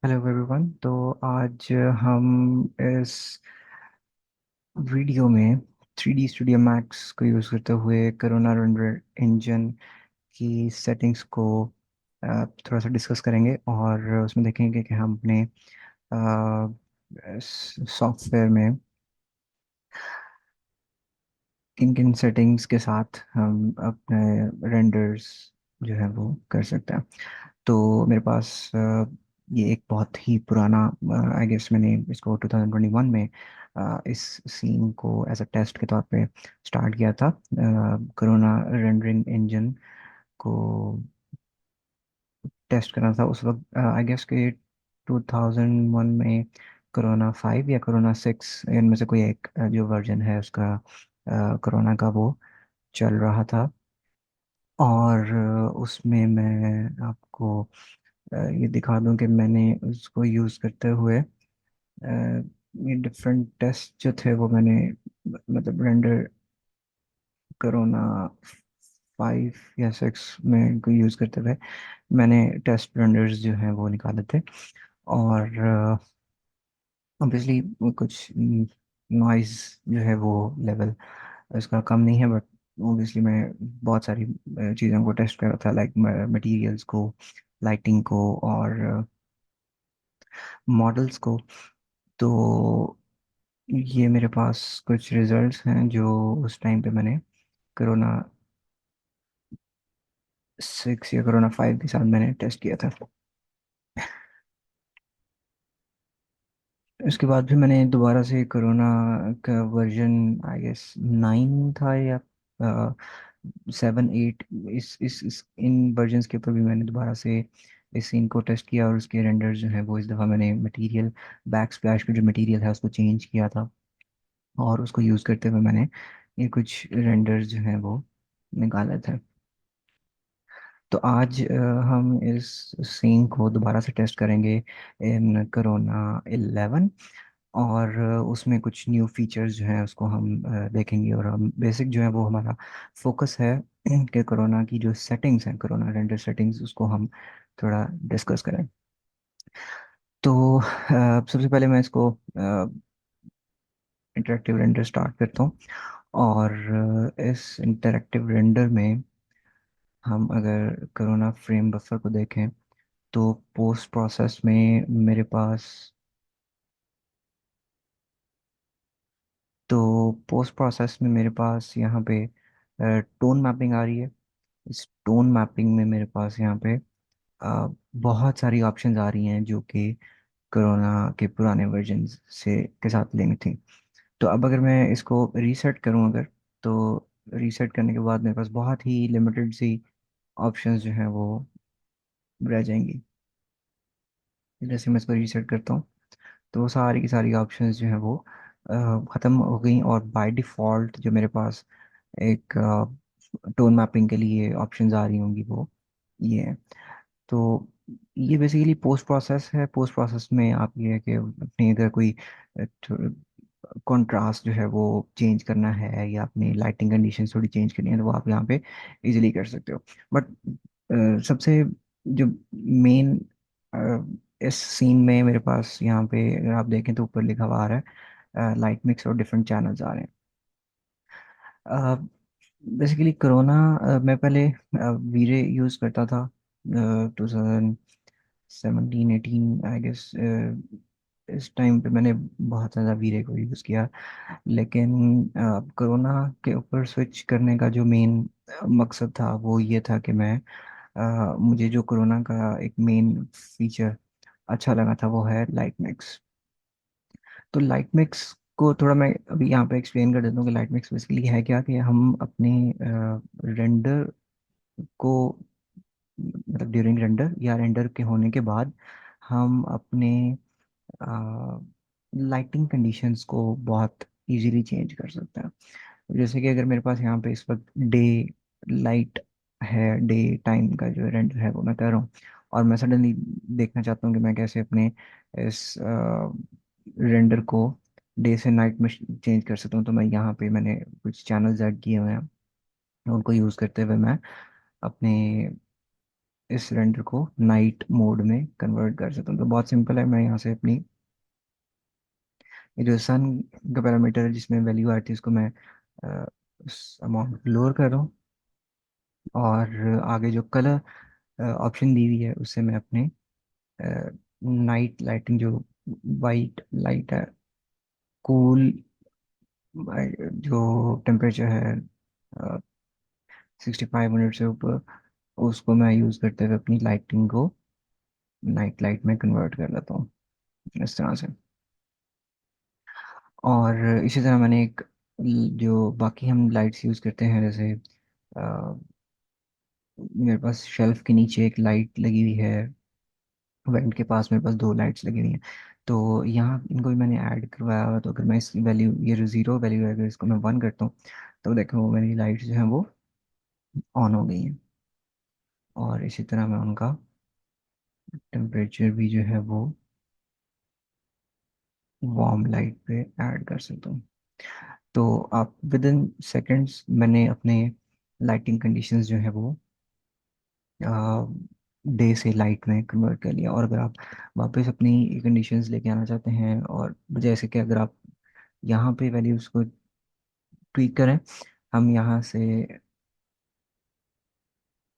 Hello everyone. तो आज हम इस वीडियो में 3D स्टूडियो मैक्स को यूज़ करते हुए करोना रेंडर इंजन की सेटिंग्स को थोड़ा सा डिस्कस करेंगे और उसमें देखेंगे कि हम अपने सॉफ्टवेयर में किन किन सेटिंग्स के साथ हम अपने रेंडर्स जो है वो कर सकते हैं। तो मेरे पास ये एक बहुत ही पुराना, आई गेस मैंने इसको 2021 में इस सीन को एज अ टेस्ट के तौर पे स्टार्ट किया था। कोरोना रेंडरिंग इंजन को टेस्ट करना था उस वक्त। आई गेस के 2001 में कोरोना 5 या कोरोना 6 इनमें से कोई एक जो वर्जन है उसका कोरोना का वो चल रहा था। और उसमें मैं आपको ये दिखा दूं कि मैंने उसको यूज़ करते हुए ये डिफरेंट टेस्ट जो थे वो मैंने मतलब रेंडर कोरोना 5 या 6 में को यूज़ करते हुए मैंने टेस्ट रेंडर्स जो हैं वो निकाले थे। और ऑब्वियसली कुछ नॉइज़ जो है वो लेवल इसका कम नहीं है, बट ऑब्वियसली मैं बहुत सारी चीज़ों को टेस्ट कर रहा था, लाइक मटेरियल्स को, लाइटिंग को और मॉडल्स को। तो ये मेरे पास कुछ रिजल्ट्स हैं जो उस टाइम पे मैंने कोरोना 6 या कोरोना 5 के साथ मैंने टेस्ट किया था। उसके बाद भी मैंने दोबारा से कोरोना का वर्जन, आई गेस 9 था या 7 8, इस इन वर्जन्स के ऊपर भी मैंने दोबारा से इस सीन को टेस्ट किया और उसके रेंडर्स जो है वो इस दफ़ा मैंने मटेरियल, बैक स्प्लैश का जो मटेरियल है उसको चेंज किया था और उसको यूज़ करते हुए मैंने ये कुछ रेंडर्स जो हैं वो निकाले थे। तो आज हम इस सीन को दोबारा से टेस्ट करेंगे इन कोरोना 11। और उसमें कुछ न्यू फीचर्स जो हैं उसको हम देखेंगे और हम बेसिक जो है वो हमारा फोकस है कि कोरोना की जो सेटिंग्स हैं, कोरोना रेंडर सेटिंग्स, उसको हम थोड़ा डिस्कस करें। तो सबसे पहले मैं इसको इंटरेक्टिव रेंडर स्टार्ट करता हूँ। और इस इंटरेक्टिव रेंडर में हम अगर कोरोना फ्रेम बफर को देखें तो पोस्ट प्रोसेस में मेरे पास पोस्ट प्रोसेस में मेरे पास यहाँ पे टोन मैपिंग आ रही है। इस टोन मैपिंग में मेरे पास यहाँ पे बहुत सारी ऑप्शंस आ रही हैं जो कि कोरोना के पुराने वर्जन से के साथ लिंक थी। तो अब अगर मैं इसको रीसेट करूँ अगर, तो रीसेट करने के बाद मेरे पास बहुत ही लिमिटेड सी ऑप्शंस जो हैं वो रह जाएंगी। जैसे मैं इसको रीसेट करता हूँ तो वो सारी की सारी ऑप्शंस जो हैं वो ख़त्म हो गई और बाय डिफ़ॉल्ट जो मेरे पास एक टोन मैपिंग के लिए ऑप्शंस आ रही होंगी वो ये है। तो ये बेसिकली पोस्ट प्रोसेस है। पोस्ट प्रोसेस में आप ये है कि अपनी अगर कोई कंट्रास्ट जो है वो चेंज करना है या अपनी लाइटिंग कंडीशन थोड़ी चेंज करनी है तो वो आप यहाँ पे इजीली कर सकते हो। बट सबसे जो मेन इस सीन में मेरे पास यहाँ पे अगर आप देखें तो ऊपर लिखा हुआ आ रहा है लाइट मिक्स और डिफरेंट चैनल्स आ रहे हैं। बेसिकली कोरोना मैं पहले वीरे यूज़ करता था 2017 18 आई गेस। इस टाइम पे मैंने बहुत ज़्यादा वीरे को यूज़ किया। लेकिन कोरोना के ऊपर स्विच करने का जो मेन मकसद था वो ये था कि मैं मुझे जो कोरोना का एक मेन फीचर अच्छा लगा था वो है लाइट मिक्स। तो लाइट मिक्स को थोड़ा मैं अभी यहाँ पे एक्सप्लेन कर देता हूँ कि लाइट मिक्स बेसिकली है क्या, कि हम अपने रेंडर को मतलब ड्यूरिंग रेंडर या रेंडर के होने के बाद हम अपने लाइटिंग कंडीशंस को बहुत इजीली चेंज कर सकते हैं। जैसे कि अगर मेरे पास यहाँ पे इस वक्त डे लाइट है, डे टाइम का जो रेंडर है वो मैं कर रहा हूँ और मैं सडनली देखना चाहता हूँ कि मैं कैसे अपने इस रेंडर को डे से नाइट में चेंज कर सकता हूँ। तो मैं यहाँ पे मैंने कुछ चैनल्स ऐड किए हुए हैं, उनको यूज़ करते हुए मैं अपने इस रेंडर को नाइट मोड में कन्वर्ट कर सकता हूँ। तो बहुत सिंपल है, मैं यहाँ से अपनी ये जो सन का पैरामीटर है जिसमें वैल्यू आती है उसको मैं अमाउंट लोअर कर रहा हूँ, और आगे जो कलर ऑप्शन दी हुई है उससे मैं अपने नाइट लाइटिंग जो वाइट लाइट है, कूल जो टेम्परेचर है 65 मिनट से ऊपर, उसको मैं यूज़ करते हुए अपनी लाइटिंग को नाइट लाइट में कन्वर्ट कर लेता हूँ इस तरह से। और इसी तरह मैंने एक जो बाकी हम लाइट्स यूज़ करते हैं, जैसे मेरे पास शेल्फ के नीचे एक लाइट लगी हुई है, वेंट के पास मेरे पास दो लाइट्स लगी हुई हैं। तो यहाँ इनको भी मैंने ऐड करवाया हुआ, तो अगर मैं इसकी वैल्यू, ये जो ज़ीरो वैल्यू है, अगर इसको मैं 1 करता हूँ तो देखो वो मेरी लाइट्स जो हैं वो ऑन हो गई हैं। और इसी तरह मैं उनका टेम्परेचर भी जो है वो वार्म लाइट पे ऐड कर सकता हूँ। तो आप विद इन सेकेंड्स मैंने अपने लाइटिंग कंडीशंस जो है वो डे से लाइट में कन्वर्ट कर लिया। और अगर आप वापस अपनी कंडीशंस लेके आना चाहते हैं, और जैसे कि अगर आप यहाँ पे वैल्यूज़ को ट्वीक करें, हम यहाँ से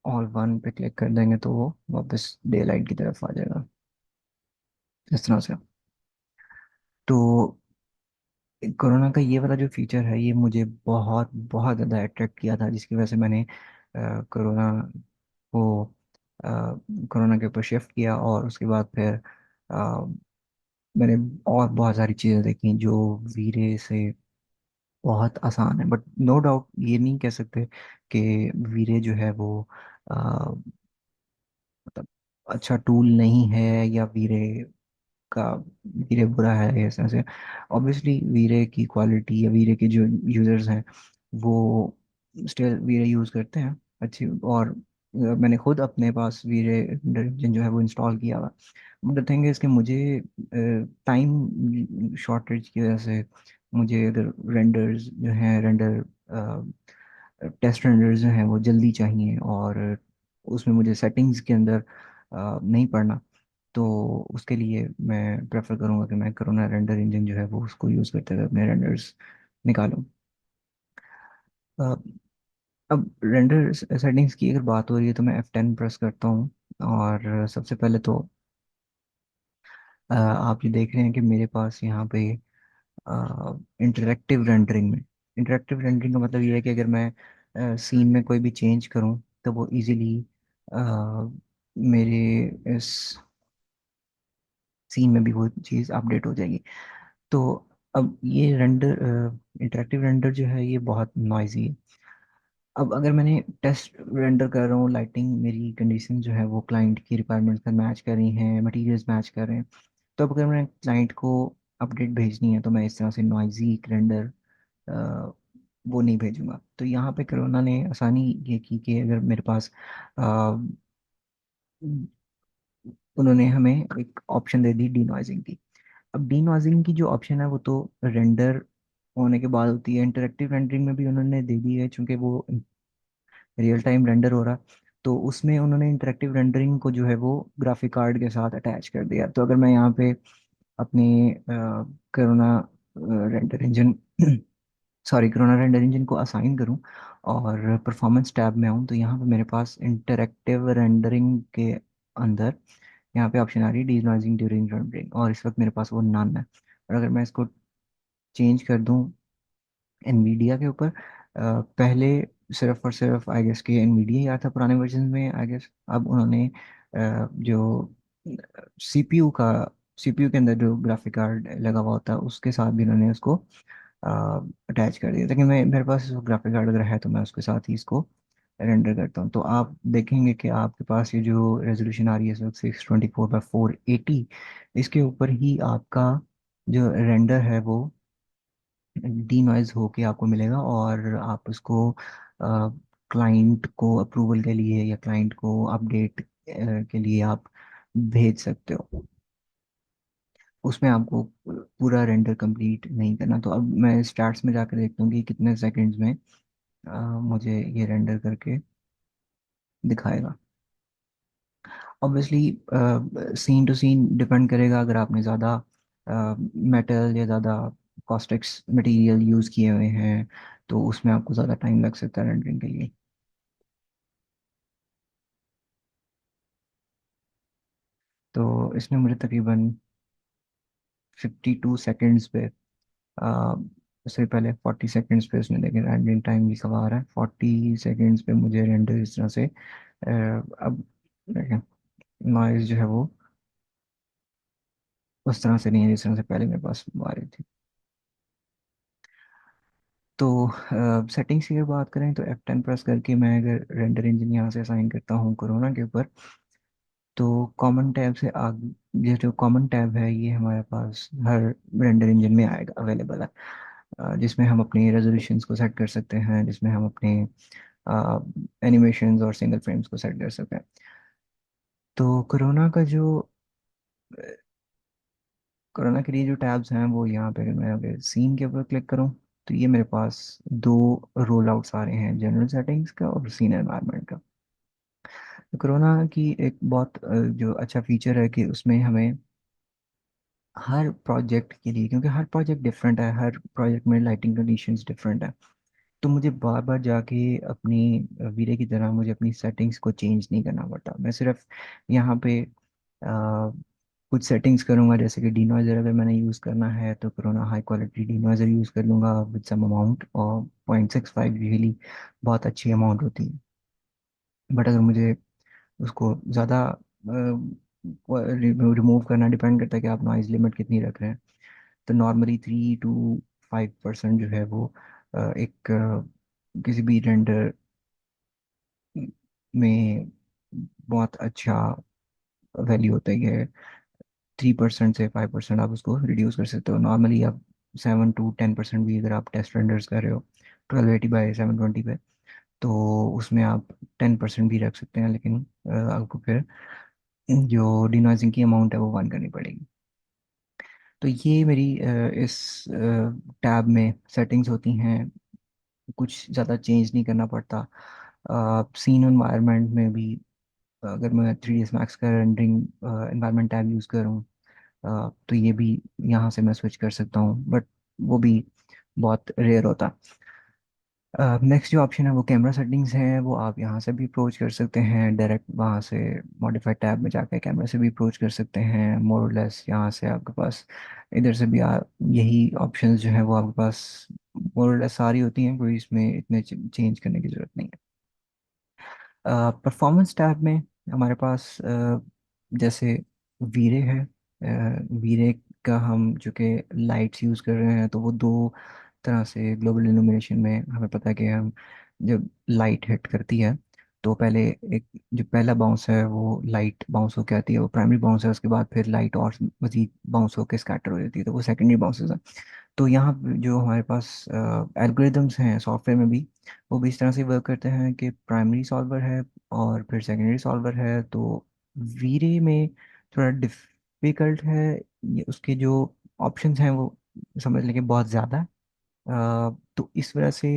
ऑल वन पे क्लिक कर देंगे तो वो वापस डे लाइट की तरफ आ जाएगा इस तरह से। तो कोरोना का ये वाला जो फीचर है ये मुझे बहुत बहुत ज़्यादा अट्रैक्ट किया था, जिसकी वजह से मैंने कोरोना को कोरोना के ऊपर शिफ्ट किया। और उसके बाद फिर मैंने और बहुत सारी चीज़ें देखी जो वीरे से बहुत आसान है। बट नो डाउट ये नहीं कह सकते कि वीरे जो है वो मतलब अच्छा टूल नहीं है, या वीरे का वीरे बुरा है इस तरह से। ऑब्वियसली वीरे की क्वालिटी या वीरे के जो यूज़र्स हैं वो स्टिल वीरे यूज़ करते हैं अच्छी। और मैंने खुद अपने पास वीरे इंजन जो है वो इंस्टॉल किया हुआ। द थिंग इज़ कि मुझे टाइम शॉर्टेज की वजह से, मुझे अगर रेंडर्स जो हैं, रेंडर टेस्ट रेंडर्स जो हैं वो जल्दी चाहिए, और उसमें मुझे सेटिंग्स के अंदर नहीं पढ़ना, तो उसके लिए मैं प्रेफर करूँगा कि मैं करोना रेंडर इंजन जो है वो उसको यूज़ करते हुए अपने रेंडर्स निकालूं। अ, अब रेंडर सेटिंग्स की अगर बात हो रही है तो मैं F10 प्रेस करता हूँ। और सबसे पहले तो आप ये देख रहे हैं कि मेरे पास यहाँ पे इंटरेक्टिव रेंडरिंग में, इंटरेक्टिव रेंडरिंग का मतलब ये है कि अगर मैं सीन में कोई भी चेंज करूँ तो वो इजीली मेरे इस सीन में भी वो चीज़ अपडेट हो जाएगी। तो अब ये रेंडर, इंटरेक्टिव रेंडर जो है ये बहुत नॉइजी है। अब अगर मैंने टेस्ट रेंडर कर रहा हूँ, लाइटिंग मेरी कंडीशन जो है वो क्लाइंट की रिक्वायरमेंट्स से मैच कर रही हैं, मटेरियल्स मैच कर रहे हैं, तो अब अगर मैं क्लाइंट को अपडेट भेजनी है तो मैं इस तरह से नॉइजी रेंडर वो नहीं भेजूंगा। तो यहाँ पे कोरोना ने आसानी ये की कि अगर मेरे पास अ, उन्होंने हमें एक ऑप्शन दे दी डीनॉइजिंग की। अब डीनॉइजिंग की जो ऑप्शन है वो तो रेंडर होने के बाद होती है, इंटरेक्टिव रेंडरिंग में भी उन्होंने दे दी है चूंकि वो रियल टाइम रेंडर हो रहा। तो उसमें उन्होंने इंटरेक्टिव रेंडरिंग को जो है वो ग्राफिक कार्ड के साथ अटैच कर दिया। तो अगर मैं यहाँ पे अपनी corona render engine sorry corona render engine को असाइन करूं और परफॉर्मेंस टैब में आऊं, तो यहाँ पे मेरे पास इंटरेक्टिव रेंडरिंग के अंदर यहाँ पे ऑप्शन आ रही है डीनॉइजिंग ड्यूरिंग रेंडरिंग, और इस वक्त मेरे पास वो नन है। और अगर मैं इसको चेंज कर दूं एनवीडिया के ऊपर, पहले सिर्फ और सिर्फ आई गेस के एनवीडिया ही आता था पुराने वर्जन में आई गेस। अब उन्होंने जो सीपीयू का सीपीयू के अंदर जो ग्राफिक कार्ड लगा हुआ होता है उसके साथ भी उन्होंने उसको अटैच कर दिया, लेकिन मैं मेरे पास ग्राफिक कार्ड अगर है तो मैं उसके साथ ही इसको रेंडर करता हूँ। तो आप देखेंगे कि आपके पास ये जो रेजोल्यूशन आ रही है इस वक्त 624 बाई 480, इसके ऊपर ही आपका जो रेंडर है वो डीनॉइज होके आपको मिलेगा, और आप उसको क्लाइंट को अप्रूवल के लिए या क्लाइंट को अपडेट के लिए आप भेज सकते हो। उसमें आपको पूरा रेंडर कंप्लीट नहीं करना। तो अब मैं स्टार्ट्स में जाकर देखता हूँ कि कितने सेकंड्स में मुझे ये रेंडर करके दिखाएगा। Obviously scene to scene depend करेगा। अगर आपने ज़्यादा मेटल या ज़्यादा कॉस्टिक्स मटेरियल यूज़ किए हुए हैं तो उसमें आपको ज़्यादा टाइम लग सकता है रेंडरिंग के लिए। तो इसने मुझे तकरीबन 52 सेकेंड्स पे उससे पहले 40 सेकेंड्स पे उसने, लेकिन रेंडरिंग टाइम भी कम आ रहा है। 40 सेकेंड्स पे मुझे रेंडर इस तरह से अब देखें, नॉइज़ जो है वो उस तरह से नहीं है जिस तरह से पहले मेरे पास आ रही थी। तो सेटिंग्स की अगर बात करें तो F10 प्रेस करके मैं अगर रेंडर इंजन यहाँ से असाइन करता हूँ कोरोना के ऊपर, तो कॉमन टैब से आगे ये जो कॉमन टैब है ये हमारे पास हर रेंडर इंजन में आएगा, अवेलेबल है। जिसमें हम अपनी रेजोल्यूशंस को सेट कर सकते हैं, जिसमें हम अपने एनिमेशंस और सिंगल फ्रेम्स को सेट कर सकते हैं। तो कोरोना के लिए जो टैब्स हैं वो यहाँ पे, अगर मैं अगर सीन के ऊपर क्लिक करूँ तो ये मेरे पास दो रोल आउट्स आ रहे हैं, जनरल सेटिंग्स का और सीन एनवायरनमेंट का। तो कोरोना की एक बहुत जो अच्छा फीचर है कि उसमें हमें हर प्रोजेक्ट के लिए, क्योंकि हर प्रोजेक्ट डिफरेंट है, हर प्रोजेक्ट में लाइटिंग कंडीशंस डिफरेंट है, तो मुझे बार बार जाके अपनी वीरे की तरह मुझे अपनी सेटिंग्स को चेंज नहीं करना पड़ता। मैं सिर्फ यहाँ पे कुछ सेटिंग्स करूँगा, जैसे कि डिनॉइजर अगर मैंने यूज़ करना है तो कोरोना हाई क्वालिटी डिनॉइजर यूज़ कर लूँगा विद सम अमाउंट, और 0.65 यूजली बहुत अच्छी अमाउंट होती है। बट अगर मुझे उसको ज़्यादा रिमूव करना, डिपेंड करता है कि आप नॉइज़ लिमिट कितनी रख रहे हैं। तो नॉर्मली 3 to 5% जो है वो एक किसी भी रेंडर में बहुत अच्छा वैल्यू होता है। 3% से 5% आप उसको रिड्यूस कर सकते हो। नॉर्मली आप 7 to 10% भी, अगर आप टेस्ट रेंडर्स कर रहे हो 1280 by 720 पे, तो उसमें आप 10% भी रख सकते हैं, लेकिन आपको फिर जो डिनॉइजिंग की अमाउंट है वो वन करनी पड़ेगी। तो ये मेरी इस टैब में सेटिंग्स होती हैं, कुछ ज़्यादा चेंज नहीं करना पड़ता। सीन एनवायरनमेंट में भी अगर मैं 3ds मैक्स का रेंडरिंग एनवायरनमेंट टैब यूज़ करूँ तो ये भी यहाँ से मैं स्विच कर सकता हूँ, बट वो भी बहुत रेयर होता। नेक्स्ट जो ऑप्शन है वो कैमरा सेटिंग्स है, वो आप यहाँ से भी अप्रोच कर सकते हैं डायरेक्ट, वहाँ से मॉडिफाइड टैब में जाकर कैमरा से भी अप्रोच कर सकते हैं मोर और लेस। यहाँ से आपके पास इधर से भी यही ऑप्शंस जो है वो आपके पास मोर और लेस सारी होती हैं, कोई इसमें इतने चेंज करने की ज़रूरत नहीं है। परफॉर्मेंस टैब में हमारे पास जैसे वीरे है, वीरे का हम जो कि लाइट्स यूज़ कर रहे हैं, तो वो दो तरह से ग्लोबल इल्यूमिनेशन में हमें पता है कि हम जब लाइट हिट करती है तो पहले एक जो पहला बाउंस है वो लाइट बाउंस होकर आती है, वो प्राइमरी बाउंस है, उसके बाद फिर लाइट और मजीद बाउंस होकर स्कैटर हो जाती है, तो वो सेकेंडरी बाउंसेस है। तो यहाँ पे जो हमारे पास एल्गोरिदम्स हैं सॉफ्टवेयर में भी, वो भी इस तरह से वर्क करते हैं कि प्राइमरी सॉल्वर है और फिर सेकेंडरी सॉल्वर है। तो वीरे में थोड़ा डिफ़िकल्ट है, ये उसके जो ऑप्शंस हैं वो समझ लें कि बहुत ज़्यादा है। तो इस वजह से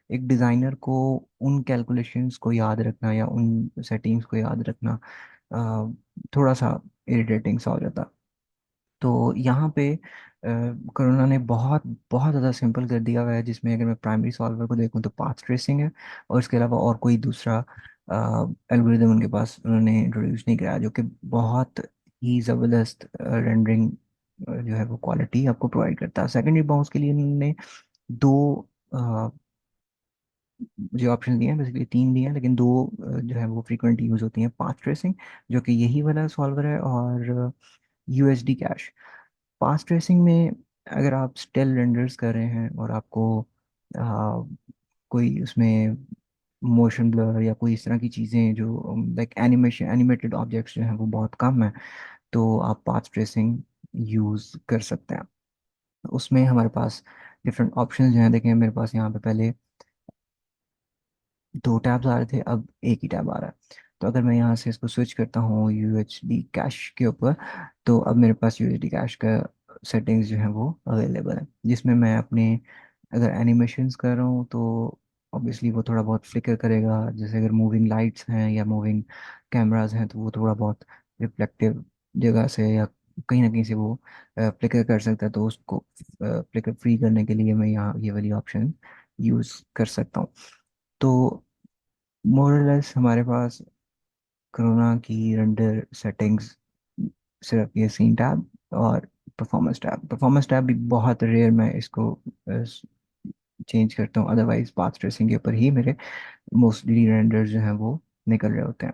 एक डिज़ाइनर को उन कैलकुलेशंस को याद रखना या उन सेटिंग्स को याद रखना थोड़ा सा इरिटेटिंग सा हो जाता। तो यहाँ पे करुणा ने बहुत बहुत ज़्यादा सिंपल कर दिया हुआ है, जिसमें अगर मैं प्राइमरी सॉल्वर को देखूँ तो पाथ ट्रेसिंग है, और इसके अलावा और कोई दूसरा एल्गोरिदम उनके पास उन्होंने इंट्रोड्यूस नहीं कराया, जो कि बहुत ही ज़बरदस्त रेंडरिंग जो है वो क्वालिटी आपको प्रोवाइड करता है। सेकेंडरी बाउंस के लिए उन्होंने दो अ, जो ऑप्शन दिए हैं, बेसिकली तीन दिए हैं, लेकिन दो जो है वो फ्रीक्वेंटली यूज़ होती हैं, पाथ ट्रेसिंग जो कि यही वाला सॉल्वर है, और यूएसडी कैश। पाथ ट्रेसिंग में अगर आप स्टिल रेंडर्स कर रहे हैं और आपको आ, कोई उसमें मोशन ब्लर या कोई इस तरह की चीज़ें जो लाइक एनिमेशन एनिमेटेड ऑब्जेक्ट्स जो हैं वो बहुत कम है, तो आप पाथ ट्रेसिंग यूज़ कर सकते हैं। उसमें हमारे पास डिफरेंट ऑप्शंस जो हैं, देखें मेरे पास यहाँ पे पहले दो टैब्स आ रहे थे, अब एक ही टैब आ रहा है। तो अगर मैं यहाँ से इसको स्विच करता हूँ यूएचडी कैश के ऊपर, तो अब मेरे पास यूएचडी कैश का सेटिंग्स जो है वो अवेलेबल है, जिसमें मैं अपने अगर एनिमेशंस कर रहा हूँ तो ऑब्वियसली वो थोड़ा बहुत फ्लिकर करेगा, जैसे अगर मूविंग लाइट्स हैं या मूविंग कैमरास हैं तो वो थोड़ा बहुत रिफ्लेक्टिव जगह से या कहीं ना कहीं से वो फ्लिकर कर सकता है, तो उसको फ्लिकर फ्री करने के लिए मैं यहाँ ये वाली ऑप्शन यूज़ कर सकता हूँ। तो मोरलेस हमारे पास कोरोना की रेंडर सेटिंग्स सिर्फ ये सीन टैब और परफॉर्मेंस टैब भी बहुत रेयर मैं इसको चेंज करता हूँ, अदरवाइज पाथ ट्रेसिंग के ऊपर ही मेरे मोस्टली रेंडर्स जो हैं वो निकल रहे होते हैं।